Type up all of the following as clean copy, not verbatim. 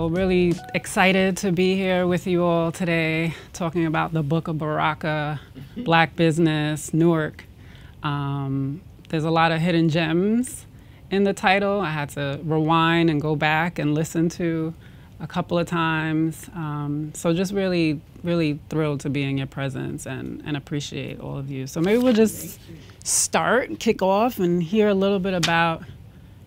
So really excited to be here with you all today, talking about the Book of Baraka, Black business, Newark. There's a lot of hidden gems in the title. I had to rewind and go back and listen to a couple of times. So just really, really thrilled to be in your presence and appreciate all of you. So maybe we'll just kick off and hear a little bit about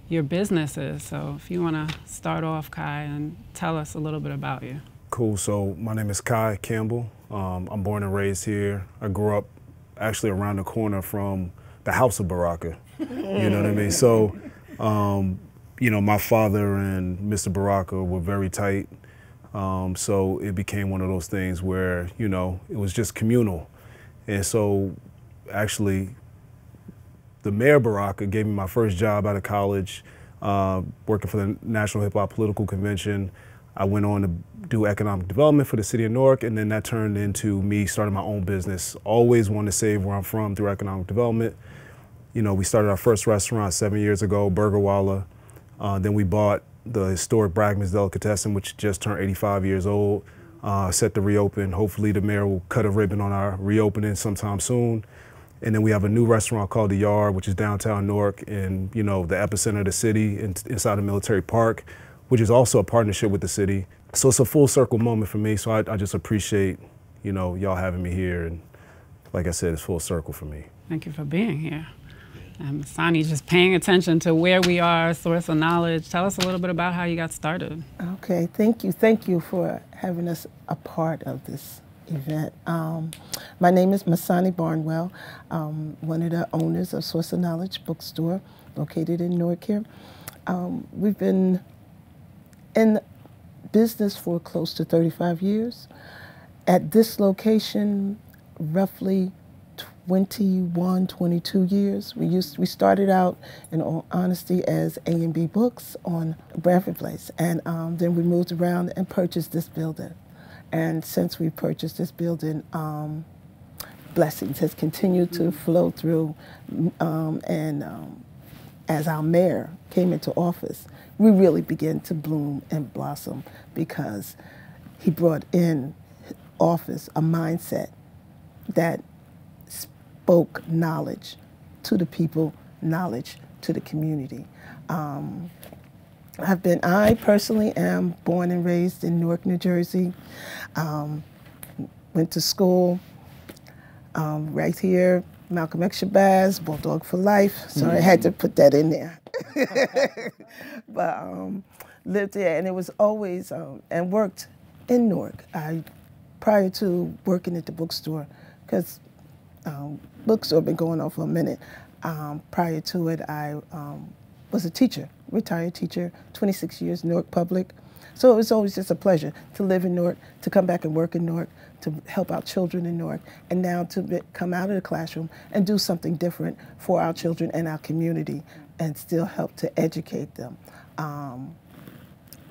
your businesses. So if you want to start off, Kai, and tell us a little bit about you. Cool. So my name is Kai Campbell. I'm born and raised here. I grew up actually around the corner from the house of Baraka. You know what I mean? So, you know, my father and Mr. Baraka were very tight. So it became one of those things where, you know, it was just communal. And so actually, the Mayor Baraka gave me my first job out of college, working for the National Hip Hop Political Convention. I went on to do economic development for the city of Newark, and then that turned into me starting my own business. Always wanted to save where I'm from through economic development. You know, we started our first restaurant 7 years ago, Burger Walla. Then we bought the historic Bragman's Delicatessen, which just turned 85 years old, set to reopen. Hopefully the mayor will cut a ribbon on our reopening sometime soon. And then we have a new restaurant called The Yard, which is downtown Newark in, you know, the epicenter of the city, inside a military park, which is also a partnership with the city. So it's a full circle moment for me. So I just appreciate, you know, y'all having me here. And like I said, it's full circle for me. Thank you for being here. Masani, just paying attention to where we are, Source of Knowledge. Tell us a little bit about how you got started. Okay, thank you. Thank you for having us a part of this event. My name is Masani Barnwell, one of the owners of Source of Knowledge Bookstore, located in Newark here. We've been in business for close to 35 years. At this location, roughly 21, 22 years. We started out, in all honesty, as A&B Books on Bradford Place, and then we moved around and purchased this building. And since we purchased this building, blessings has continued to flow through. As our mayor came into office, we really began to bloom and blossom because he brought in office a mindset that spoke knowledge to the people, knowledge to the community. I personally am born and raised in Newark, New Jersey. Went to school right here, Malcolm X Shabazz, Bulldog for Life. Sorry, I had to put that in there. But lived there, and it was always, and worked in Newark. Prior to working at the bookstore, because bookstore been going on for a minute. Prior to it, I was a teacher, retired teacher, 26 years, Newark Public. So it was always just a pleasure to live in Newark, to come back and work in Newark, to help out children in Newark, and now to come out of the classroom and do something different for our children and our community and still help to educate them.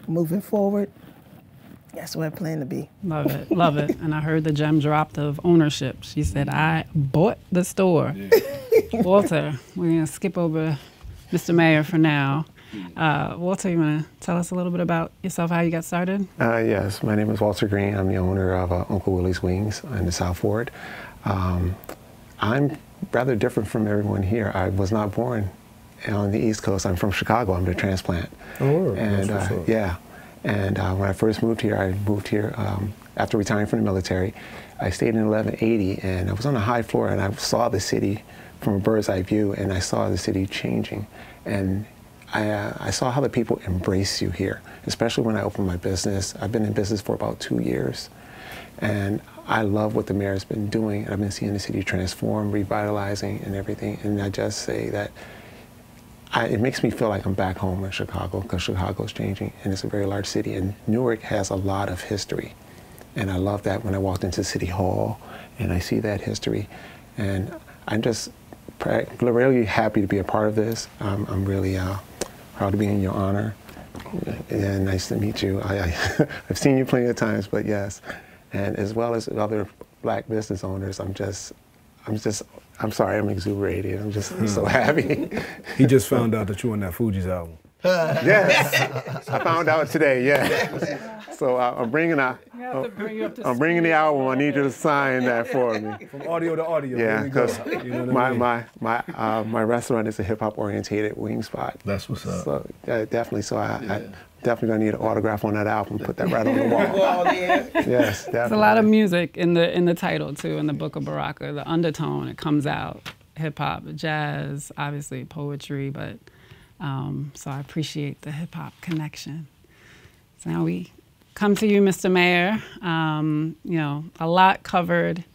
Moving forward, that's where I plan to be. Love it, love it. And I heard the gem dropped of ownership. She said, I bought the store. Yeah. Walter, we're gonna skip over Mr. Mayor for now. Walter, you wanna tell us a little bit about yourself, how you got started? Yes, my name is Walter Green. I'm the owner of Uncle Willie's Wings in the South Ward. I'm rather different from everyone here. I was not born on the East Coast. I'm from Chicago. I'm a transplant. Oh, and yeah. And when I first moved here, after retiring from the military. I stayed in 1180, and I was on the high floor, and I saw the city from a bird's eye view, and I saw the city changing. And I saw how the people embrace you here, especially when I opened my business. I've been in business for about 2 years, and I love what the mayor's been doing. I've been seeing the city transform, revitalizing, and everything. And I just say that it makes me feel like I'm back home in Chicago, because Chicago's changing, and it's a very large city, and Newark has a lot of history. And I love that when I walked into City Hall, and I see that history. And I'm just really happy to be a part of this. I'm really proud to be in your honor. And nice to meet you. I've seen you plenty of times, but yes. And as well as other Black business owners, I'm sorry, I'm exuberated. I'm just so happy. He just found out that you on that Fuji's album. Yes, I found out today. Yeah. So I'm bringing the album. I need you to sign that for me. From audio to audio. Yeah, because my restaurant is a hip hop orientated wing spot. That's what's up. So definitely. So I definitely gonna need an autograph on that album. Put that right on the wall. Yes, definitely. There's a lot of music in the title too. In the Book of Baraka, the undertone it comes out. Hip hop, jazz, obviously poetry, but so I appreciate the hip hop connection. So now we come to you, Mr. Mayor. You know, a lot covered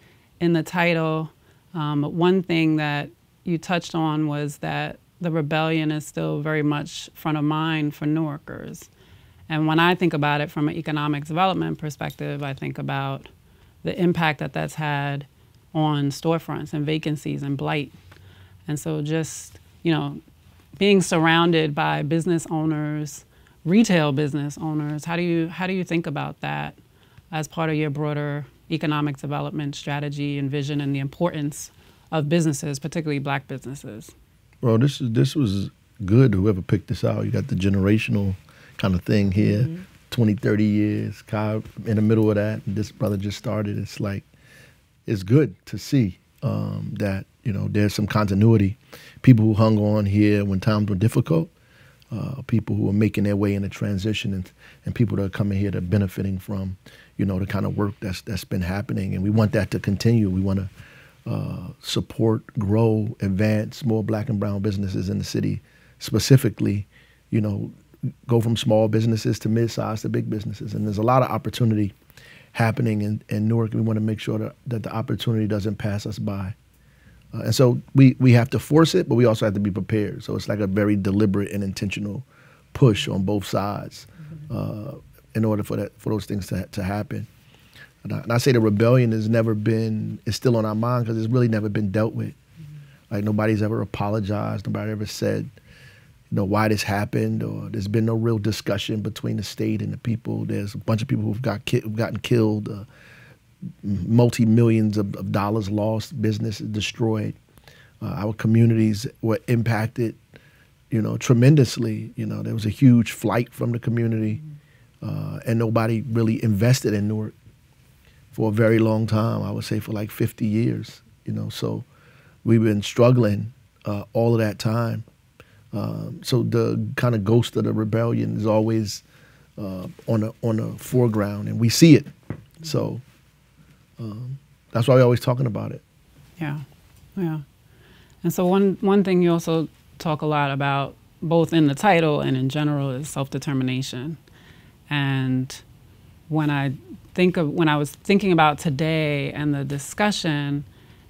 in the title. One thing that you touched on was that the rebellion is still very much front of mind for Newarkers. And when I think about it from an economic development perspective, I think about the impact that that's had on storefronts and vacancies and blight. And so just, you know, being surrounded by business owners, retail business owners, how do you think about that as part of your broader economic development strategy and vision and the importance of businesses, particularly Black businesses? Well, this was good, whoever picked this out. You got the generational kind of thing here, 20, 30 years, Kai in the middle of that, and this brother just started. It's like, it's good to see that, you know, there's some continuity. People who hung on here when times were difficult, people who are making their way in the transition, and people that are coming here that are benefiting from, you know, the kind of work that's been happening. And we want that to continue. We want to support, grow, advance more Black and brown businesses in the city, specifically, you know, go from small businesses to mid-sized to big businesses. And there's a lot of opportunity happening in Newark. We want to make sure that the opportunity doesn't pass us by. And so we have to force it, but we also have to be prepared. So it's like a very deliberate and intentional push on both sides in order for those things to happen. And I say the rebellion is still on our mind because it's really never been dealt with. Like nobody's ever apologized, nobody ever said, you know, why this happened, or there's been no real discussion between the state and the people. There's a bunch of people who've gotten killed, multi-millions of dollars lost, business destroyed. Our communities were impacted, you know, tremendously. You know, there was a huge flight from the community, and nobody really invested in Newark for a very long time. I would say for like 50 years, you know. So we've been struggling all of that time. So the kind of ghost of the rebellion is always on the foreground, and we see it. So that's why we're always talking about it. Yeah, yeah. And so one thing you also talk a lot about, both in the title and in general, is self-determination. And when I was thinking about today and the discussion,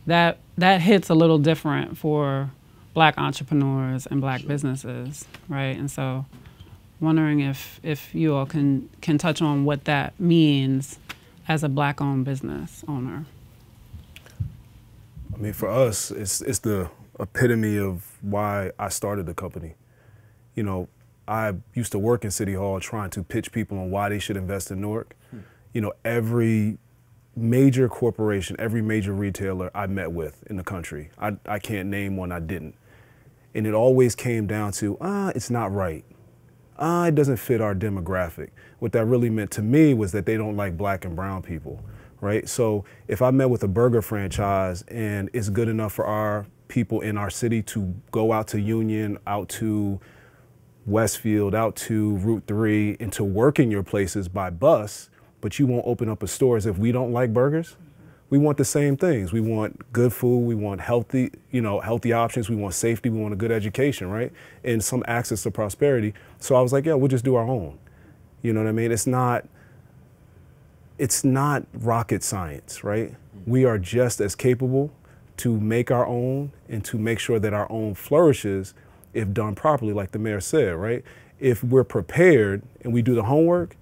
that hits a little different for Black entrepreneurs and Black businesses, right? And so wondering if you all can touch on what that means as a Black-owned business owner. I mean, for us, it's the epitome of why I started the company. You know, I used to work in City Hall trying to pitch people on why they should invest in Newark. You know, every major corporation, every major retailer I met with in the country, I can't name one I didn't. And it always came down to, it's not right. It doesn't fit our demographic. What that really meant to me was that they don't like Black and brown people, right? So if I met with a burger franchise and it's good enough for our people in our city to go out to Union, out to Westfield, out to Route 3, and to work in your places by bus, but you won't open up a store as if we don't like burgers. We want the same things. We want good food, we want healthy options, we want safety, we want a good education, right? And some access to prosperity. So I was like, yeah, we'll just do our own. You know what I mean? It's not rocket science, right? We are just as capable to make our own and to make sure that our own flourishes if done properly, like the mayor said, right? If we're prepared and we do the homework,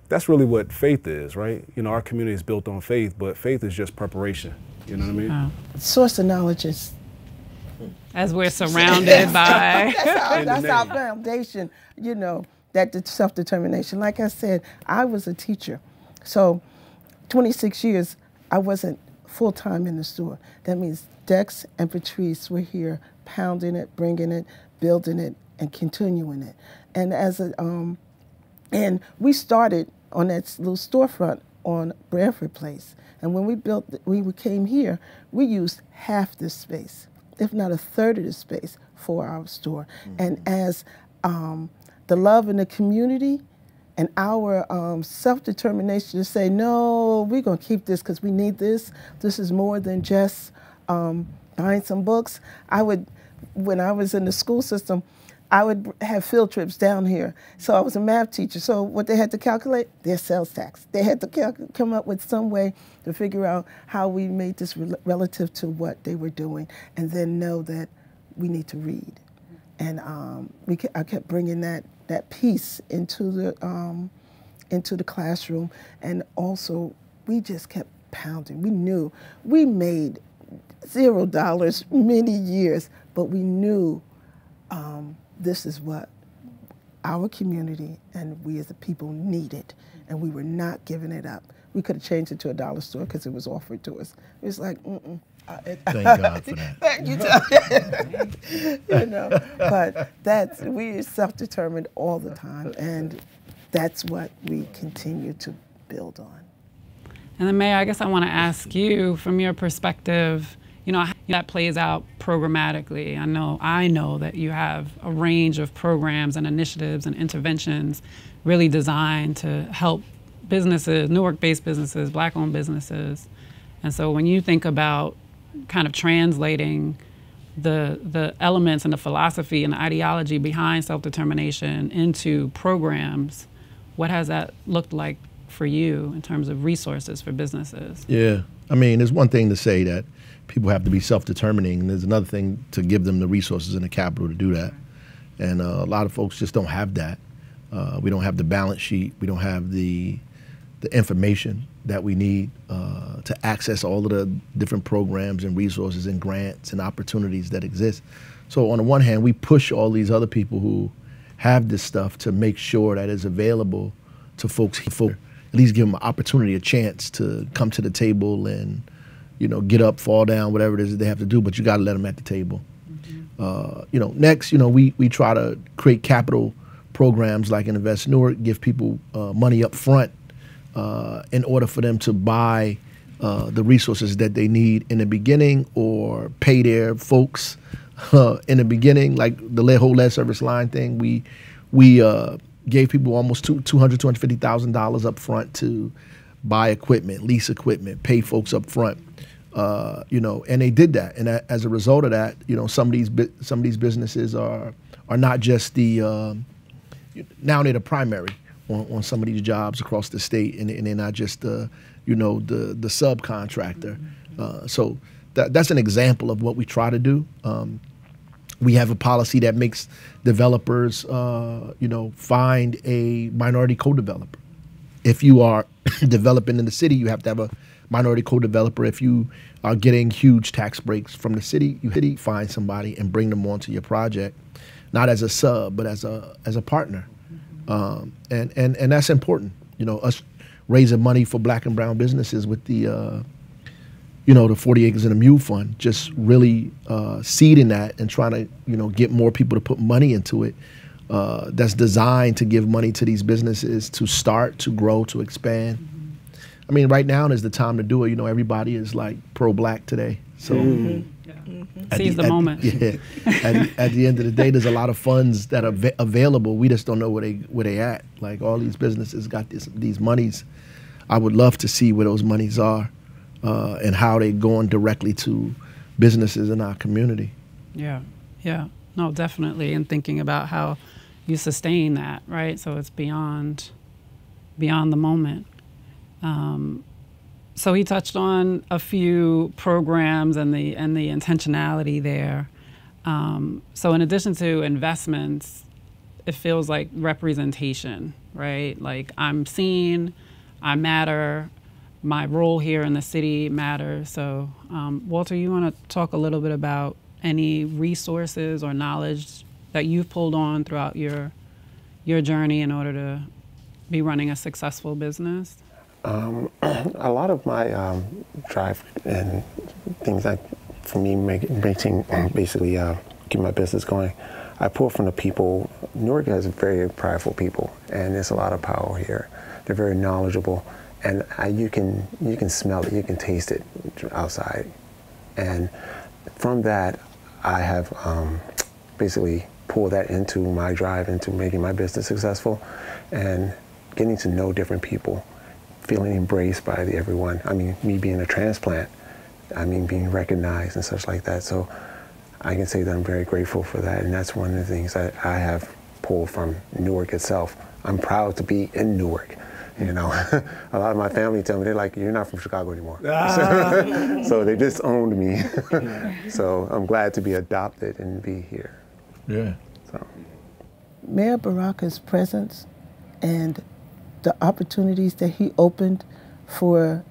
that's really what faith is, right? You know, our community is built on faith, but faith is just preparation. You know what I mean? Wow. Source of knowledge is... As we're surrounded by... That's our foundation, you know, that self-determination. Like I said, I was a teacher. So 26 years, I wasn't full-time in the store. That means Dex and Patrice were here pounding it, bringing it, building it, and continuing it. And and we started on that little storefront on Branford Place. And when we came here, we used half this space, if not a third of the space, for our store. And as the love in the community and our self-determination to say, no, we're going to keep this because we need this. This is more than just buying some books. When I was in the school system, I would have field trips down here. So I was a math teacher. So what they had to calculate? Their sales tax. They had to come up with some way to figure out how we made this relative to what they were doing, and then know that we need to read. And I kept bringing that piece into the classroom, and also we just kept pounding. We knew we made $0 many years, but we knew this is what our community and we as a people needed, and we were not giving it up. We could have changed it to a dollar store because it was offered to us. It was like, Thank God for that. Thank you, you know. But we're self-determined all the time, and that's what we continue to build on. And then, Mayor, I guess I want to ask you, from your perspective, how that plays out programmatically. I know that you have a range of programs and initiatives and interventions really designed to help businesses, Newark-based businesses, Black-owned businesses. And so when you think about kind of translating the elements and the philosophy and the ideology behind self-determination into programs, what has that looked like for you in terms of resources for businesses? Yeah, I mean, there's one thing to say that people have to be self-determining, and there's another thing to give them the resources and the capital to do that. And a lot of folks just don't have that. We don't have the balance sheet. We don't have the information that we need to access all of the different programs and resources and grants and opportunities that exist. So on the one hand, we push all these other people who have this stuff to make sure that it's available to folks, at least give them an opportunity, a chance to come to the table and, get up, fall down, whatever it is that they have to do, but you got to let them at the table. Next, we try to create capital programs like in Invest Newark, give people money up front in order for them to buy the resources that they need in the beginning, or pay their folks in the beginning, like the whole lead service line thing. We gave people almost $250,000 up front to buy equipment, lease equipment, pay folks up front. And they did that, and as a result of that, some of these businesses are not just the now they're the primary on some of these jobs across the state, and they're not just the subcontractor. So that's an example of what we try to do. We have a policy that makes developers, find a minority co-developer. If you are developing in the city, you have to have a minority co-developer. If you are getting huge tax breaks from the city, you find somebody and bring them onto your project, not as a sub, but as a partner. And that's important. Us raising money for Black and brown businesses with the 40 Acres and a Mule Fund, just really seeding that and trying to, get more people to put money into it. That's designed to give money to these businesses to start, to grow, to expand. I mean, right now is the time to do it. Everybody is like pro-Black today. So seize the moment. At the end of the day, there's a lot of funds that are available. We just don't know where they at. Like, all these businesses got these monies. I would love to see where those monies are and how they're going directly to businesses in our community. Yeah. No, definitely. And thinking about how you sustain that, right? So it's beyond the moment. So he touched on a few programs and the intentionality there. So in addition to investments, it feels like representation, right? Like, I'm seen, I matter, my role here in the city matters. So Walter, you want to talk a little bit about any resources or knowledge that you've pulled on throughout your journey in order to be running a successful business? A lot of my drive and things that, for me, basically keep my business going, I pull from the people. Newark has very prideful people, and there's a lot of power here. They're very knowledgeable, and you can smell it, you can taste it outside. And from that, I have basically pulled that into my drive into making my business successful, and getting to know different people, feeling embraced by everyone. I mean, me being a transplant, I mean, being recognized and such like that. So I can say that I'm very grateful for that, and that's one of the things that I have pulled from Newark itself. I'm proud to be in Newark. You know, a lot of my family tell me, they're like, you're not from Chicago anymore. So they disowned me. So I'm glad to be adopted and be here. Yeah. So. Mayor Baraka's presence and the opportunities that he opened for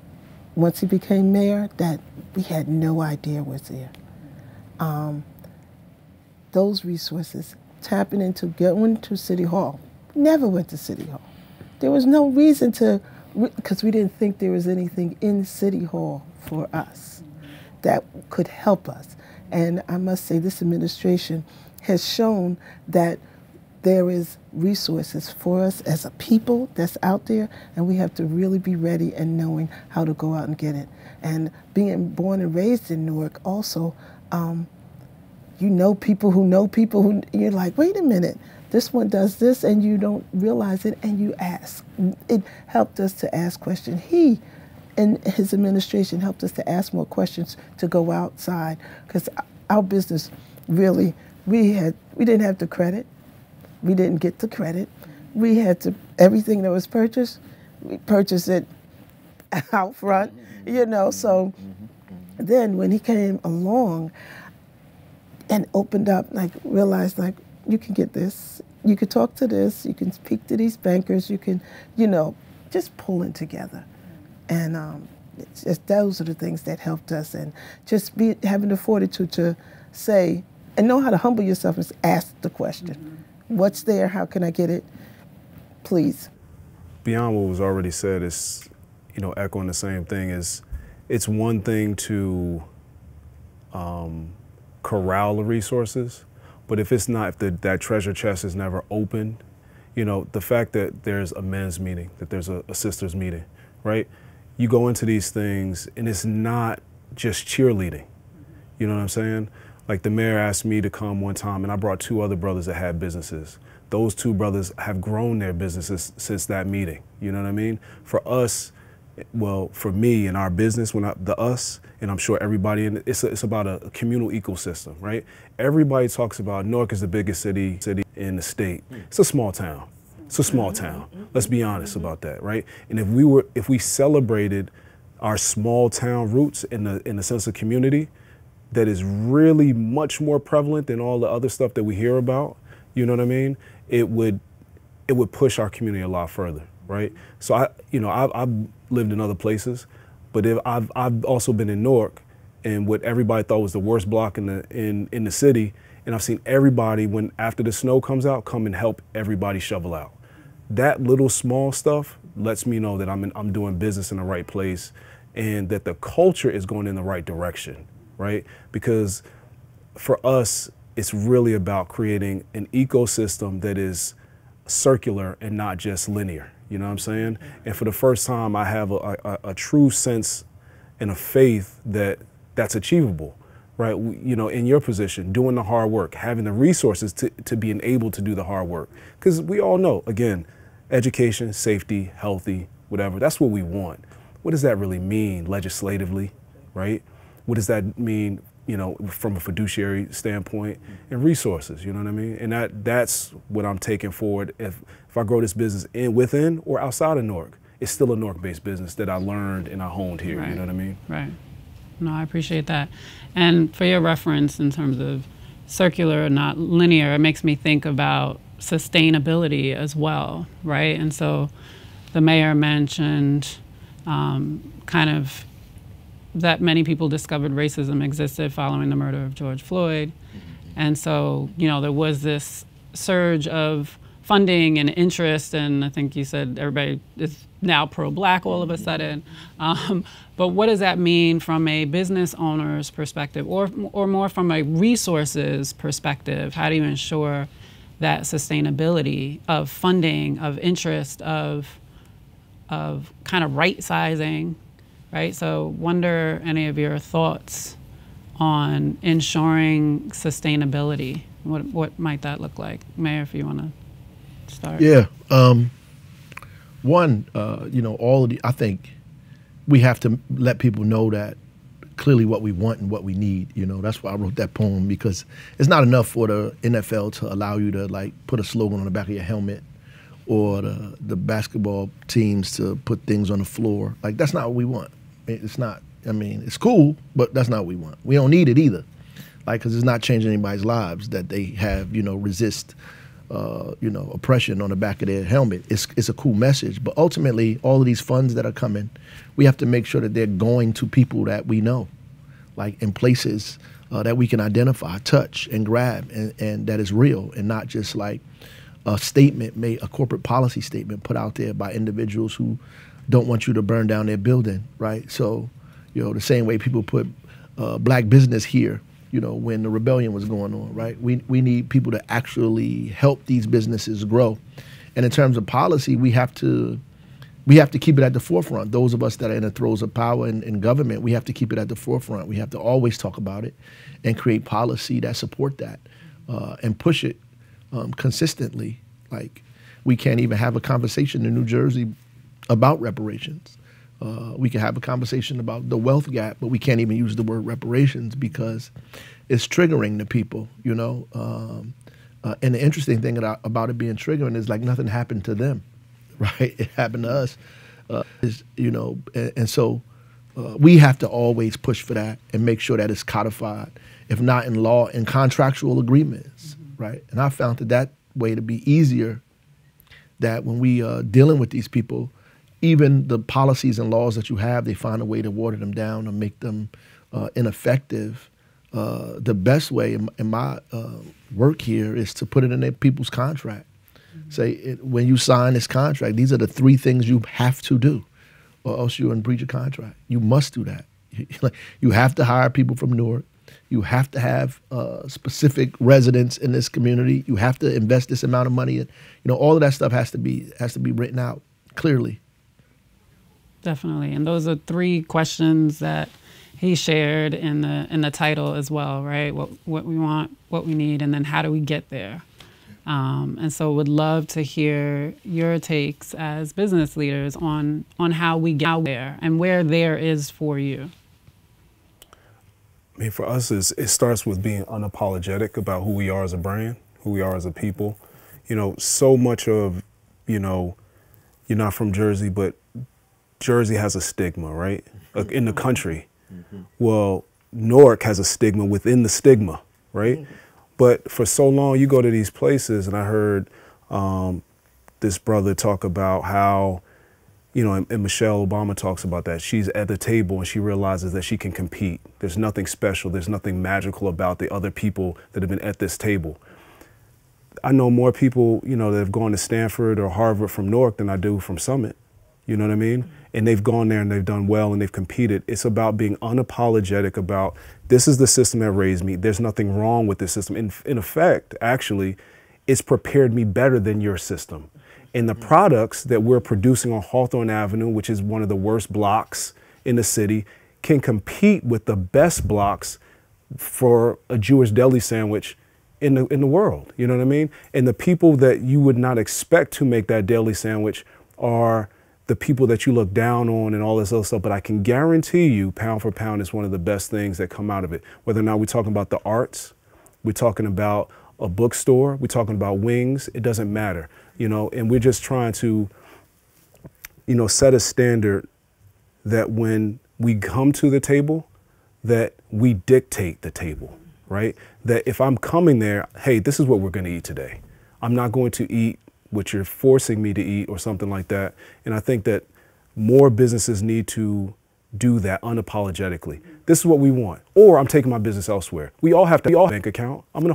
once he became mayor that we had no idea was there. Those resources, tapping into going to City Hall, never went to City Hall. There was no reason to, because we didn't think there was anything in City Hall for us that could help us. And I must say this administration has shown that there is resources for us as a people that's out there, and we have to really be ready and knowing how to go out and get it. And being born and raised in Newark also, you know people who, you're like, wait a minute, this one does this, and you don't realize it, and you ask. It helped us to ask questions. He and his administration helped us to ask more questions, to go outside, because our business really, we didn't have the credit. We didn't get the credit. We had to, everything that was purchased, we purchased it out front, you know. So then when he came along and opened up, like realized, like, you can get this, you can talk to this, you can speak to these bankers, you can, you know, just pulling together. And it's just, those are the things that helped us, and just having the fortitude to say, and know how to humble yourself and ask the question. What's there? How can I get it? Please. Beyond what was already said, is, you know, echoing the same thing, is it's one thing to corral the resources, but if it's not, if that treasure chest is never opened, you know, the fact that there's a men's meeting, that there's a sisters meeting, right? You go into these things and it's not just cheerleading. You know what I'm saying? Like, the mayor asked me to come one time, and I brought 2 other brothers that had businesses. Those 2 brothers have grown their businesses since that meeting. You know what I mean? For us, well, for me and our business, the us, and I'm sure everybody, it's about a communal ecosystem, right? Everybody talks about Newark is the biggest city in the state. It's a small town. It's a small town. Let's be honest about that, right? And if we celebrated our small town roots in the sense of community, that is really much more prevalent than all the other stuff that we hear about, you know what I mean? It would push our community a lot further, right? So I've lived in other places, but I've also been in Newark, and what everybody thought was the worst block in the city, and I've seen everybody, when after the snow comes out, come and help everybody shovel out. That little small stuff lets me know that I'm doing business in the right place, and that the culture is going in the right direction. Right? Because for us, it's really about creating an ecosystem that is circular and not just linear. You know what I'm saying? And for the first time, I have a true sense and a faith that that's achievable, right? You know, in your position, doing the hard work, having the resources to being able to do the hard work. Because we all know, again, education, safety, healthy, whatever, that's what we want. What does that really mean legislatively, right? What does that mean, you know, from a fiduciary standpoint, and resources, you know what I mean? And that's what I'm taking forward. If I grow this business within or outside of Newark, it's still a Newark-based business that I learned and I honed here, right. You know what I mean? Right. No, I appreciate that. And for your reference in terms of circular, not linear, it makes me think about sustainability as well, right? And so the mayor mentioned kind of that many people discovered racism existed following the murder of George Floyd. And so, you know, there was this surge of funding and interest, and I think you said everybody is now pro-Black all of a sudden. But what does that mean from a business owner's perspective, or more from a resources perspective? How do you ensure that sustainability of funding, of interest, of kind of right sizing, right? So wonder any of your thoughts on ensuring sustainability. What might that look like? Mayor, if you want to start. Yeah. One, I think we have to let people know that clearly what we want and what we need. That's why I wrote that poem, because it's not enough for the NFL to allow you to like put a slogan on the back of your helmet, or the basketball teams to put things on the floor. Like, that's not what we want. It's not. I mean, it's cool, but that's not what we want. We don't need it either, because it's not changing anybody's lives that they have, resist, oppression on the back of their helmet. It's a cool message, but ultimately, all of these funds that are coming, we have to make sure that they're going to people that we know, like in places that we can identify, touch, and grab, and that is real, and not just like a statement a corporate policy statement put out there by individuals who don't want you to burn down their building, right? So, the same way people put Black business here, when the rebellion was going on, right? We need people to actually help these businesses grow. And in terms of policy, we have to keep it at the forefront. Those of us that are in the throes of power in government, we have to keep it at the forefront. We have to always talk about it and create policy that support that and push it consistently. Like, we can't even have a conversation in New Jersey about reparations. We can have a conversation about the wealth gap, but we can't even use the word reparations because it's triggering to people, And the interesting thing about it being triggering is like nothing happened to them, right? It happened to us, and so we have to always push for that and make sure that it's codified, if not in law, in contractual agreements, right? And I found that way to be easier, that when we are dealing with these people, even the policies and laws that you have, they find a way to water them down or make them ineffective. The best way in my work here is to put it in their people's contract. Say, when you sign this contract, these are the 3 things you have to do, or else you're in breach of contract. You must do that. You have to hire people from Newark. You have to have specific residents in this community. You have to invest this amount of money. All of that stuff has to be written out clearly. Definitely, and those are 3 questions that he shared in the title as well, right? What we want, what we need, and then how do we get there? And so, would love to hear your takes as business leaders on how we get there and where there is for you. I mean, for us, it starts with being unapologetic about who we are as a brand, who we are as a people. So much of, you're not from Jersey, but Jersey has a stigma, right? In the country. Well, Newark has a stigma within the stigma, right? But for so long, you go to these places, and I heard this brother talk about how, and Michelle Obama talks about that. She's at the table and she realizes that she can compete. There's nothing special. There's nothing magical about the other people that have been at this table. I know more people, that have gone to Stanford or Harvard from Newark than I do from Summit. You know what I mean? And they've gone there and they've done well and they've competed. It's about being unapologetic about, this is the system that raised me. There's nothing wrong with this system. In effect, actually, it's prepared me better than your system. And the products that we're producing on Hawthorne Avenue, which is one of the worst blocks in the city, can compete with the best blocks for a Jewish deli sandwich in the world. You know what I mean? And the people that you would not expect to make that deli sandwich are the people that you look down on and all this other stuff. But I can guarantee you, pound for pound, is one of the best things that come out of it. Whether or not we're talking about the arts, we're talking about a bookstore, we're talking about wings, it doesn't matter, and we're just trying to, set a standard that when we come to the table, that we dictate the table, right? That if I'm coming there, hey, this is what we're going to eat today. I'm not going to eat what you're forcing me to eat or something like that. And I think that more businesses need to do that unapologetically. This is what we want. Or I'm taking my business elsewhere. We all have to bank account. I'm going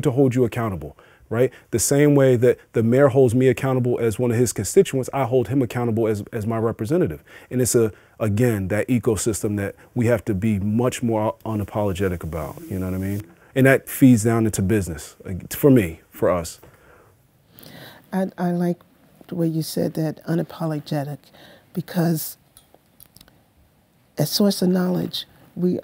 to hold you accountable, right? The same way that the mayor holds me accountable as one of his constituents, I hold him accountable as my representative. And it's again, that ecosystem that we have to be much more unapologetic about, you know what I mean? And that feeds down into business, for me, for us. I like the way you said that, unapologetic, because at Source of Knowledge, we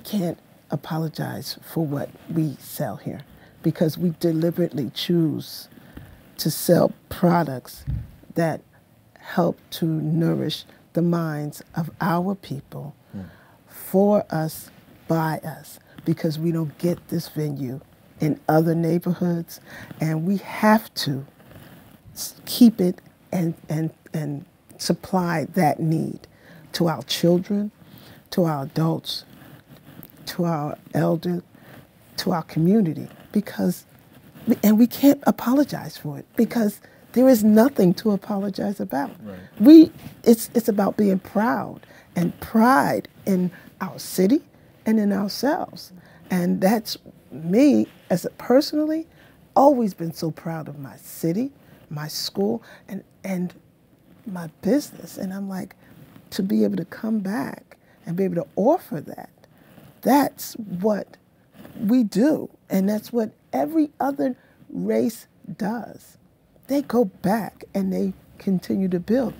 can't apologize for what we sell here, because we deliberately choose to sell products that help to nourish the minds of our people, for us, by us, because we don't get this venue in other neighborhoods, and we have to keep it and supply that need to our children, to our adults, to our elders, to our community, because, and we can't apologize for it, because there is nothing to apologize about. Right. It's about being proud and pride in our city and in ourselves. And that's me, as a personally, always been so proud of my city, my school, and my business. And I'm like, to be able to come back and be able to offer that, that's what we do. And that's what every other race does. They go back and they continue to build.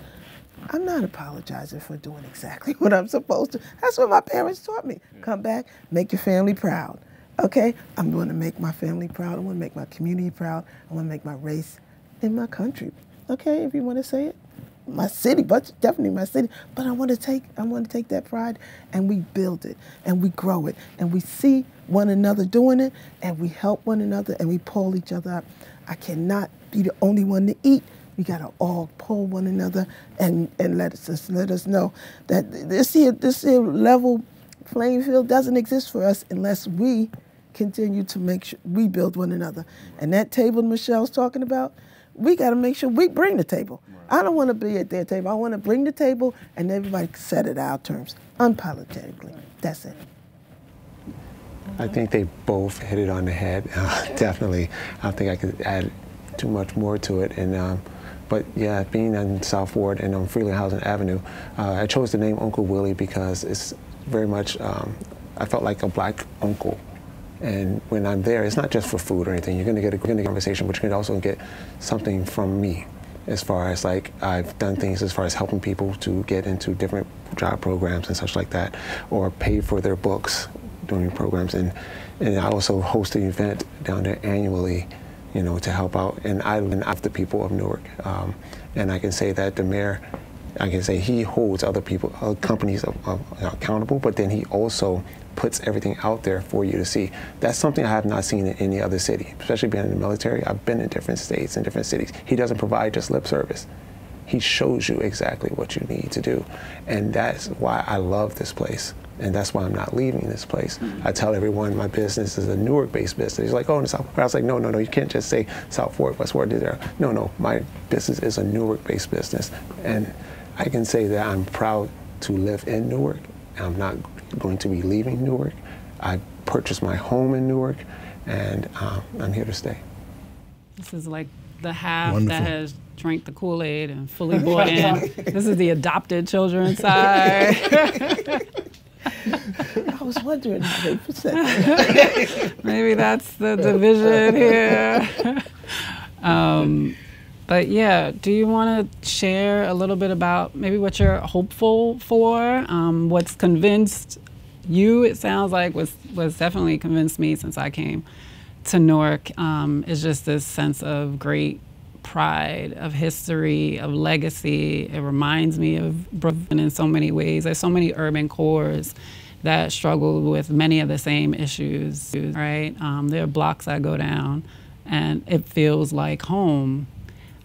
I'm not apologizing for doing exactly what I'm supposed to. That's what my parents taught me. Come back, make your family proud. Okay, I'm going to make my family proud. I want to make my community proud. I want to make my race and my country. Okay, if you want to say it, my city, but definitely my city. But I want to take that pride, and we build it, and we grow it, and we see one another doing it, and we help one another, and we pull each other up. I cannot be the only one to eat. We got to all pull one another and let us know that this here level playing field doesn't exist for us unless we continue to make sure we build one another. And that table Michelle's talking about, we got to make sure we bring the table. Right. I don't want to be at their table. I want to bring the table and everybody set it our terms, unapologetically. That's it. I think they both hit it on the head. Definitely. I don't think I could add too much more to it. And but yeah, being in South Ward and on Freeland Housing Avenue, I chose the name Uncle Willie because it's very much, I felt like a black uncle. And when I'm there, it's not just for food or anything. You're going to get a conversation, but you're going to also get something from me, as far as like I've done things as far as helping people to get into different job programs and such like that, or pay for their books doing programs. And I also host an event down there annually, you know, to help out. And I love the people of Newark. And I can say that the mayor, I can say he holds other people, companies accountable, but then he also puts everything out there for you to see. That's something I have not seen in any other city, especially being in the military. I've been in different states and different cities. He doesn't provide just lip service. He shows you exactly what you need to do. And that's why I love this place. And that's why I'm not leaving this place. I tell everyone my business is a Newark-based business. He's like, oh, in South Ward. I was like, no, you can't just say South Ward, West Ward, there. No, my business is a Newark-based business. And I can say that I'm proud to live in Newark. I'm not going to be leaving Newark. I purchased my home in Newark, and I'm here to stay. This is like the half Wonderful. That has drank the Kool-Aid and fully bought in. This is the adopted children side. I was wondering how they percent. Maybe that's the division here. But yeah, do you want to share a little bit about maybe what you're hopeful for? What's convinced you, it sounds like, was definitely convinced me since I came to Newark, is just this sense of great pride, of history, of legacy. It reminds me of Brooklyn in so many ways. There's so many urban cores that struggle with many of the same issues, right? There are blocks I go down and it feels like home.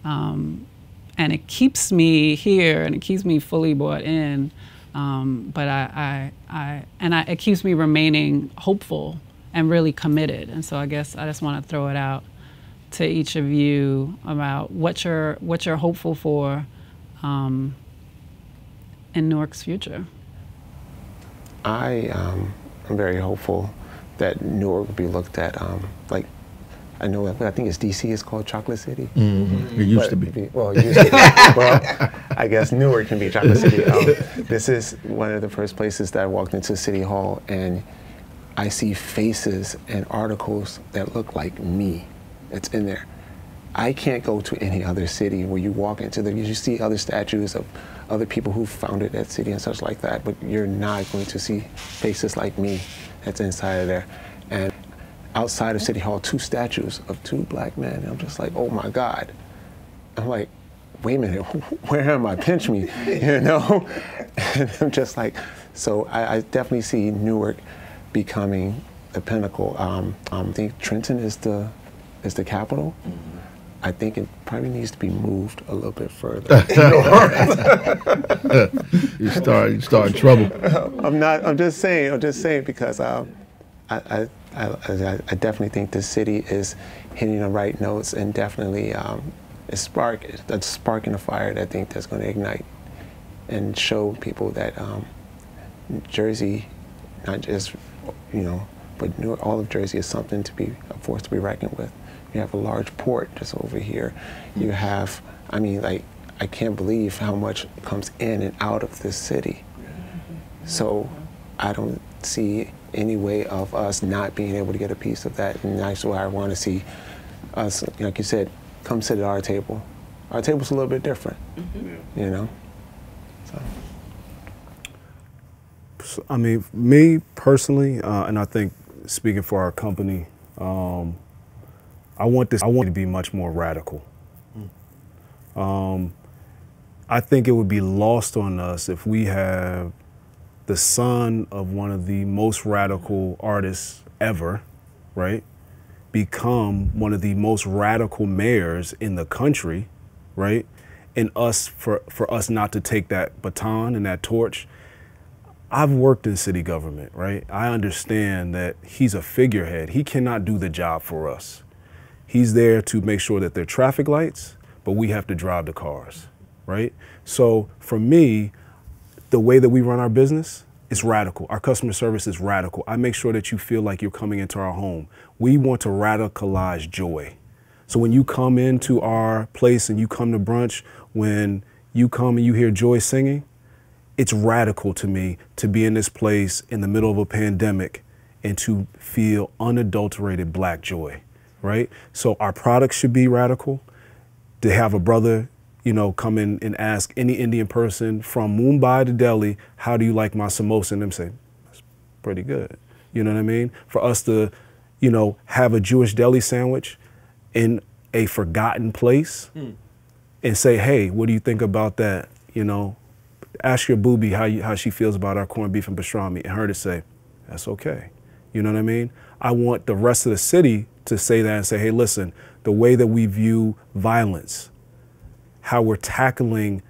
And it keeps me here and it keeps me fully bought in. But it keeps me remaining hopeful and really committed. And so I guess I just want to throw it out to each of you about what you're hopeful for in Newark's future. I am very hopeful that Newark will be looked at like I know, I think it's DC is called Chocolate City. It used to be. Well, it used to be. Well, I guess Newark can be Chocolate City. This is one of the first places that I walked into City Hall, and I see faces and articles that look like me. It's in there. I can't go to any other city where you walk into you see other statues of other people who founded that city and such like that, but you're not going to see faces like me that's inside of there. And outside of City Hall, 2 statues of 2 black men. And I'm just like, oh my God. I'm like, wait a minute, where am I? Pinch me, you know? And I'm just like, so I definitely see Newark becoming the pinnacle. I think Trenton is the capital. I think it probably needs to be moved a little bit further. You start in trouble. I'm just saying because I definitely think the city is hitting the right notes, and definitely that's a spark in the fire that I think that's going to ignite and show people that Jersey, not just, you know, but all of Jersey is something to be, a force to be reckoned with. You have a large port just over here. You have, I mean, like, I can't believe how much comes in and out of this city. So I don't see any way of us not being able to get a piece of that. And that's why I want to see us, like you said, come sit at our table. Our table's a little bit different, you know? So, I mean, me personally, and I think speaking for our company, I want to be much more radical. I think it would be lost on us if we have the son of one of the most radical artists ever, right, become one of the most radical mayors in the country, right, and for us not to take that baton and that torch. I've worked in city government, right? I understand that he's a figurehead. He cannot do the job for us. He's there to make sure that there are traffic lights, but we have to drive the cars, right? So for me, the way that we run our business is radical. Our customer service is radical. I make sure that you feel like you're coming into our home. We want to radicalize joy. So when you come into our place and you come to brunch, when you come and you hear Joy singing, it's radical to me to be in this place in the middle of a pandemic and to feel unadulterated black joy. Right? So our products should be radical. To have a brother, you know, come in and ask any Indian person from Mumbai to Delhi, how do you like my samosa? And them say, that's pretty good. You know what I mean? For us to, you know, have a Jewish deli sandwich in a forgotten place and say, hey, what do you think about that? You know, ask your boobie how she feels about our corned beef and pastrami, and her to say, that's okay. You know what I mean? I want the rest of the city to say that and say, hey, listen, the way that we view violence, how we're tackling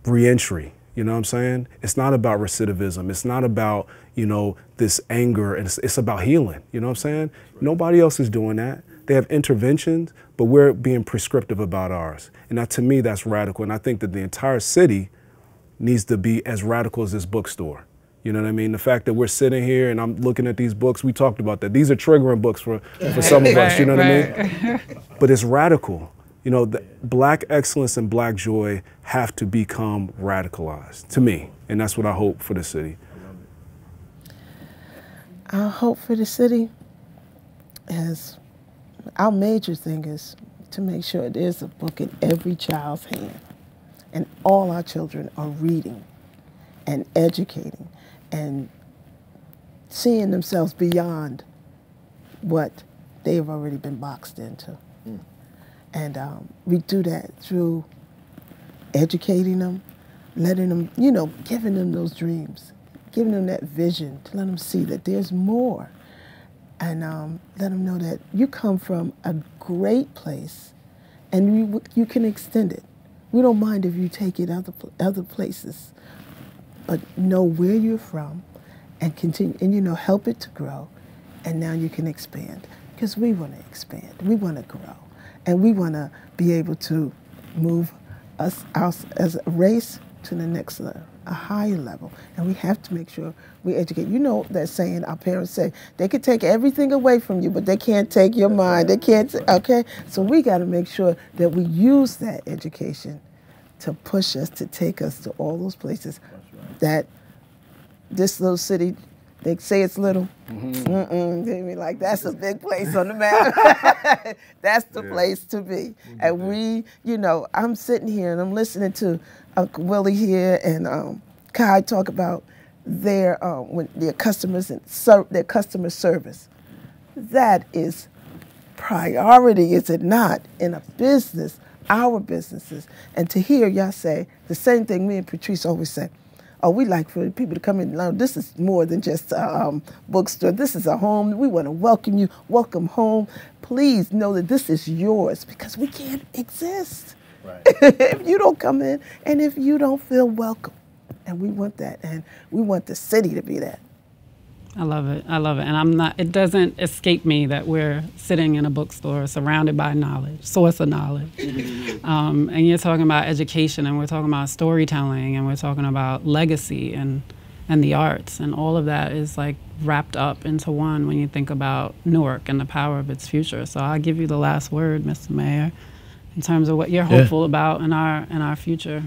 reentry, you know what I'm saying? It's not about recidivism. It's not about, you know, this anger, and it's about healing, you know what I'm saying? Nobody else is doing that. They have interventions, but we're being prescriptive about ours. And that, to me, that's radical. And I think that the entire city needs to be as radical as this bookstore. You know what I mean? The fact that we're sitting here and I'm looking at these books, we talked about that. These are triggering books for some of us, you know what I mean? But it's radical. You know, the black excellence and black joy have to become radicalized, to me. And that's what I hope for the city. Our hope for the city is, our major thing is to make sure there's a book in every child's hand. And all our children are reading and educating and seeing themselves beyond what they've already been boxed into. And we do that through educating them, letting them, you know, giving them those dreams, giving them that vision, to let them see that there's more. And let them know that you come from a great place and you can extend it. We don't mind if you take it other places, but know where you're from and continue, and, you know, help it to grow. And now you can expand, because we want to expand. We want to grow. And we want to be able to move us as a race to the next a higher level. And we have to make sure we educate. You know that saying our parents say, they can take everything away from you, but they can't take your mind. They can't, okay? So we got to make sure that we use that education to push us, to take us to all those places that this little city, they say it's little. They be like, that's a big place on the map. That's the place to be. And we, you know, I'm sitting here and I'm listening to Uncle Willie here and Kai talk about their customers and their customer service. That is priority, is it not, in a business, our businesses. And to hear y'all say the same thing me and Patrice always say, oh, we like for people to come in and learn. This is more than just a bookstore. This is a home. We want to welcome you. Welcome home. Please know that this is yours because we can't exist if you don't come in and if you don't feel welcome. And we want that. And we want the city to be that. I love it. I love it. And it doesn't escape me that we're sitting in a bookstore surrounded by knowledge, source of knowledge. And you're talking about education, and we're talking about storytelling, and we're talking about legacy and the arts. And all of that is like wrapped up into one when you think about Newark and the power of its future. So I'll give you the last word, Mr. Mayor, in terms of what you're hopeful about in our future.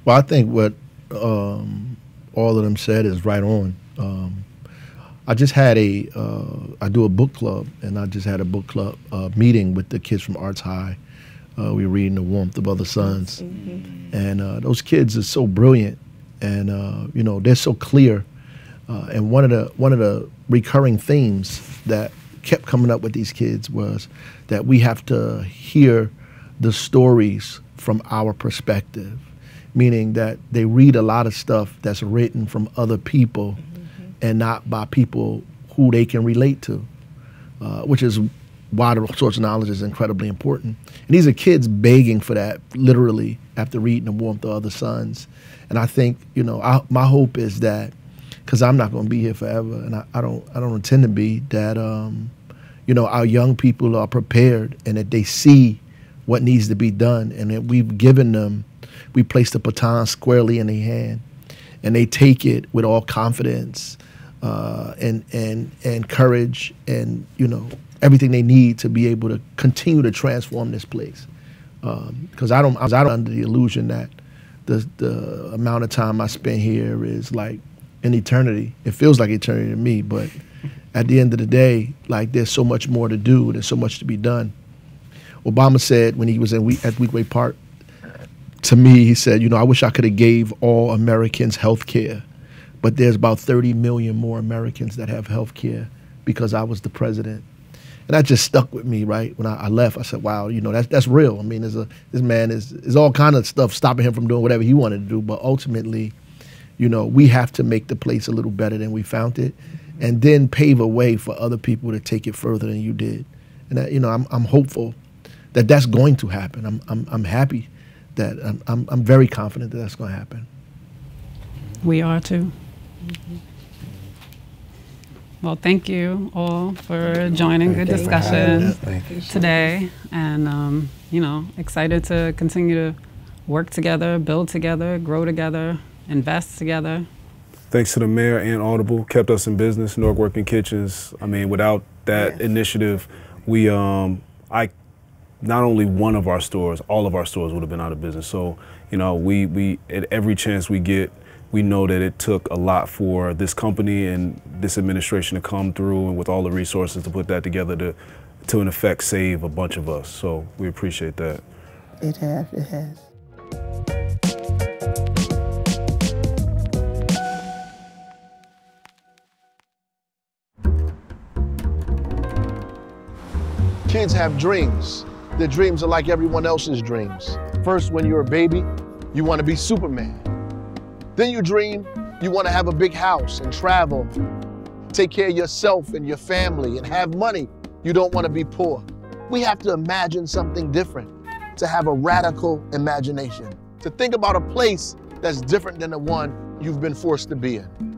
Well, I think what all of them said is right on. I just had I do a book club, and I just had a book club meeting with the kids from Arts High. We were reading The Warmth of Other Suns. And those kids are so brilliant, and you know, they're so clear. And one of the recurring themes that kept coming up with these kids was that we have to hear the stories from our perspective, meaning that they read a lot of stuff that's written from other people and not by people who they can relate to, which is why the source of knowledge is incredibly important. And these are kids begging for that, literally, after reading The Warmth of Other Suns. And I think, you know, my hope is that, because I'm not going to be here forever, and I don't intend to be, that you know, our young people are prepared and that they see what needs to be done, and that we've given them, we place the baton squarely in their hand, and they take it with all confidence and courage, and, you know, everything they need to be able to continue to transform this place. Because I don't under the illusion that the amount of time I spend here is like an eternity. It feels like eternity to me, but at the end of the day, like, there's so much more to do. There's so much to be done. Obama said when he was at Weequahic Park, to me, he said, you know, I wish I could have gave all Americans health care, but there's about 30 million more Americans that have health care because I was the president. And that just stuck with me, right? When I left, I said, wow, you know, that's real. I mean, this man is all kind of stuff stopping him from doing whatever he wanted to do, but ultimately, you know, we have to make the place a little better than we found it, and then pave a way for other people to take it further than you did. And that, you know, I'm hopeful that that's going to happen. I'm happy that I'm very confident that that's going to happen. We are too. Well, thank you all for joining. Good discussion today, and you know, excited to continue to work together, build together, grow together, invest together. Thanks to the mayor and Audible, kept us in business. Newark Working Kitchens. I mean, without that initiative, we not only one of our stores, all of our stores would have been out of business. So, you know, we at every chance we get, we know that it took a lot for this company and this administration to come through, and with all the resources to put that together to in effect save a bunch of us. So we appreciate that. It has. Kids have dreams. Their dreams are like everyone else's dreams. First, when you're a baby, you want to be Superman. Then you dream you want to have a big house and travel, take care of yourself and your family, and have money. You don't want to be poor. We have to imagine something different, to have a radical imagination, to think about a place that's different than the one you've been forced to be in.